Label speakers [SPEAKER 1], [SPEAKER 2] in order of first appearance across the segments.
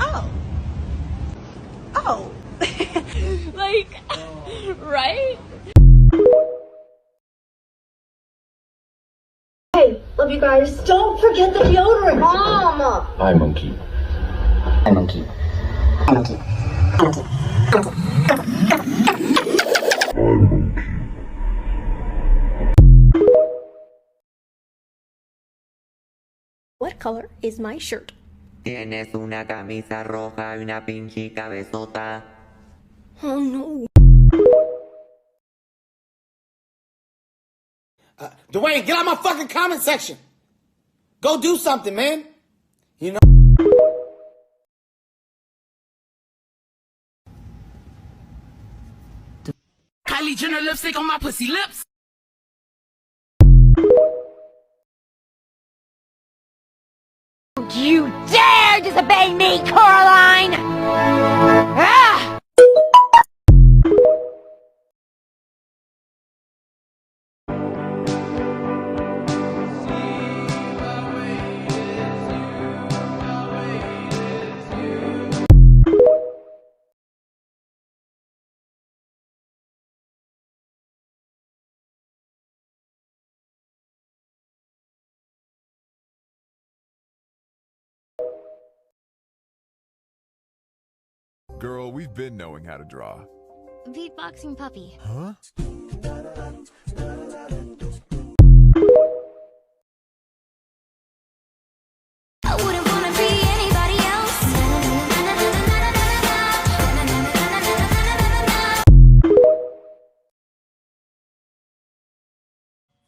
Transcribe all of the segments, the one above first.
[SPEAKER 1] Oh. Oh. Like, right?
[SPEAKER 2] Hey, love you guys. Don't forget the deodorant. Mom!
[SPEAKER 3] Hi, monkey. Hi, monkey. Hi, monkey. Hi, monkey.
[SPEAKER 4] What color is my shirt?
[SPEAKER 5] Tienes una camisa roja y una pinche cabezota.
[SPEAKER 4] Oh no.
[SPEAKER 6] Dwayne, get out my fucking comment section. Go do something, man. You know.
[SPEAKER 1] Kylie Jenner lipstick on my pussy lips.
[SPEAKER 2] Don't you dare disobey me, Coraline! Ah!
[SPEAKER 7] Girl, we've been knowing how to draw.
[SPEAKER 8] Beatboxing puppy.
[SPEAKER 7] Huh?
[SPEAKER 8] I wouldn't wanna be anybody else.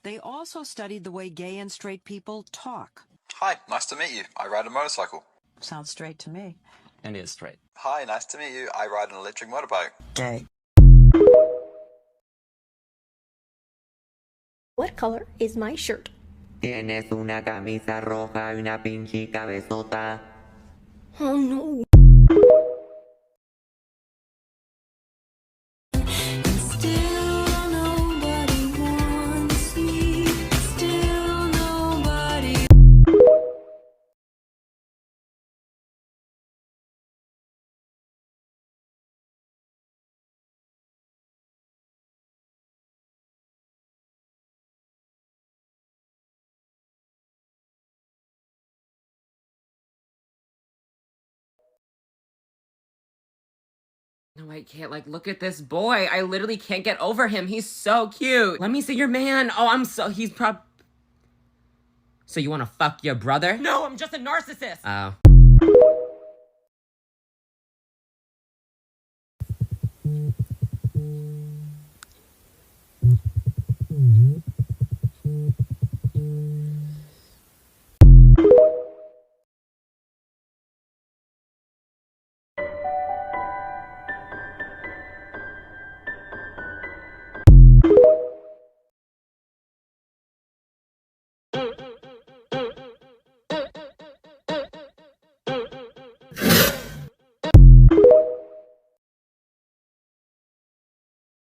[SPEAKER 9] They also studied the way gay and straight people talk.
[SPEAKER 10] Hi, nice to meet you. I ride a motorcycle.
[SPEAKER 9] Sounds straight to me.
[SPEAKER 5] And it's straight.
[SPEAKER 10] Hi, nice to meet you. I ride an electric motorbike.
[SPEAKER 9] Gay.
[SPEAKER 4] What color is my shirt?
[SPEAKER 5] Tienes una camisa roja y una pinche cabezota.
[SPEAKER 4] Oh no.
[SPEAKER 1] No, I can't. Like, look at this boy. I literally can't get over him. He's so cute. Let me see your man. Oh, he's So you want to fuck your brother? No, I'm just a narcissist. Oh.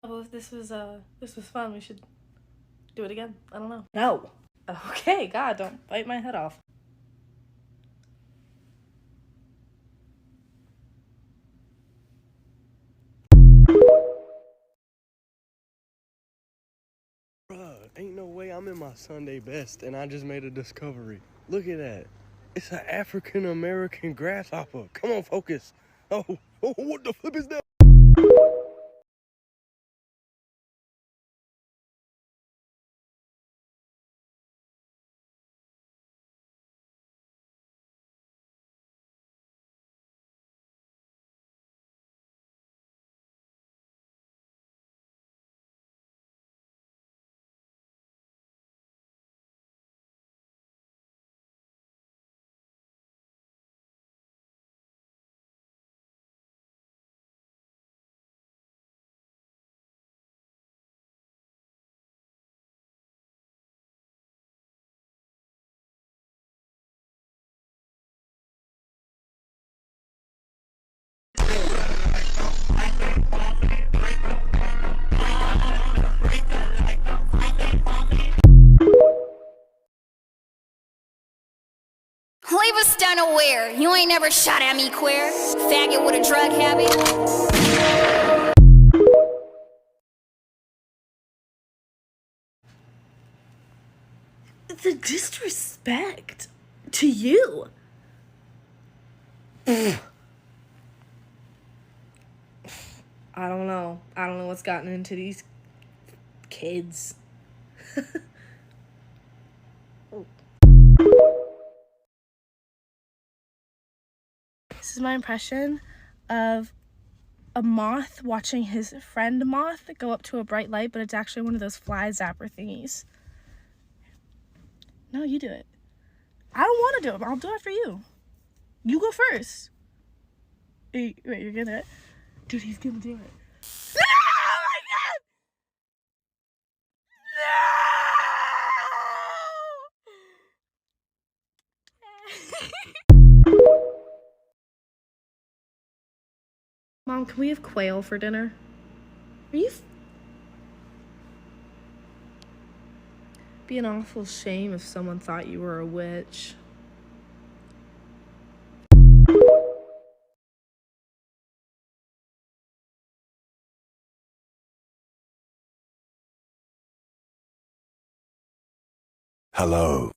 [SPEAKER 11] Well, if this was fun, we should do it again. I don't know. No. Okay, God, don't bite my head off.
[SPEAKER 12] Bruh, ain't no way I'm in my Sunday best and I just made a discovery. Look at that. It's an African American grasshopper. Come on, focus. Oh, what the flip is that?
[SPEAKER 8] unaware. You ain't never shot at me, queer. Faggot with a drug habit.
[SPEAKER 11] The disrespect to you. I don't know. I don't know what's gotten into these kids. This is my impression of a moth watching his friend moth go up to a bright light, but it's actually one of those fly zapper thingies. No, you do it. I don't want to do it, but I'll do it for you. You go first. Wait, you're gonna do it? Dude, he's gonna do it. Oh my God! No! Mom, can we have quail for dinner? Are you... Be an awful shame if someone thought you were a witch.
[SPEAKER 7] Hello.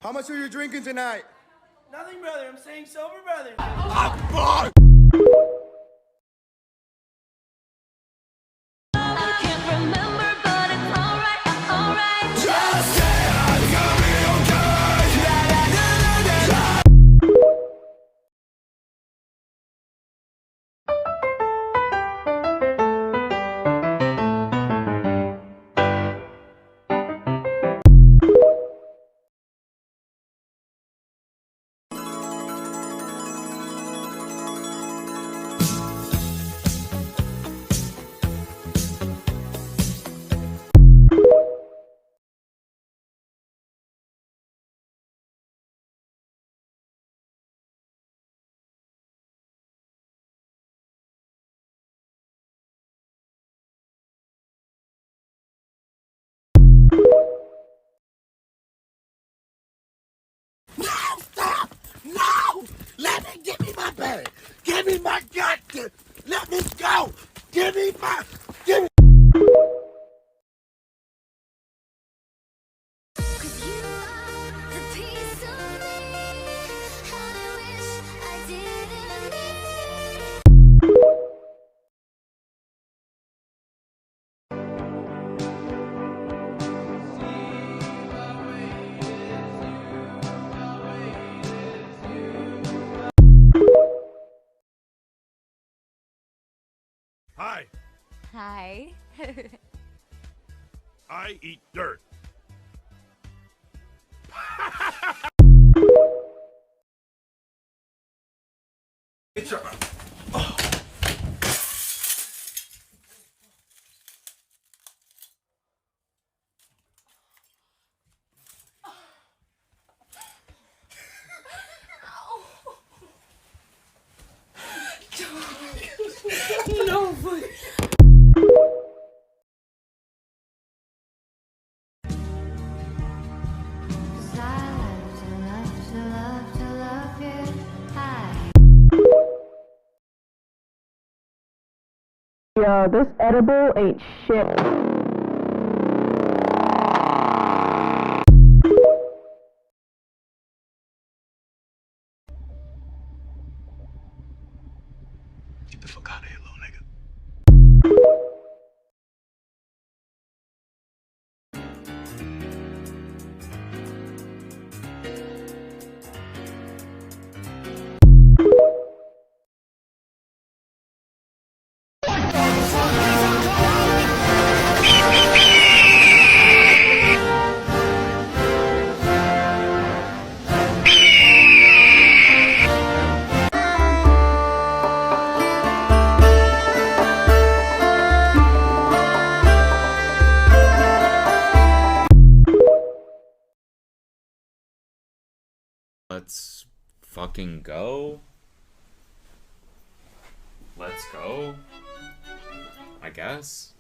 [SPEAKER 12] How much are you drinking tonight?
[SPEAKER 6] Nothing, brother. I'm staying sober, brother.
[SPEAKER 8] I can't remember, but it's alright, alright.
[SPEAKER 7] Just say I'm gonna be okay.
[SPEAKER 6] No! Give me my bag! Give me my goddamn... Let me go! Give me my... Give me...
[SPEAKER 8] Cause you are the piece of me I wish I didn't need.
[SPEAKER 7] Hi.
[SPEAKER 8] Hi.
[SPEAKER 7] I eat dirt. It's a...
[SPEAKER 11] No, but...
[SPEAKER 2] Yo, this edible ain't shit.
[SPEAKER 12] Get the fuck out of here, little nigga.
[SPEAKER 13] Let's fucking go. Let's go. I guess.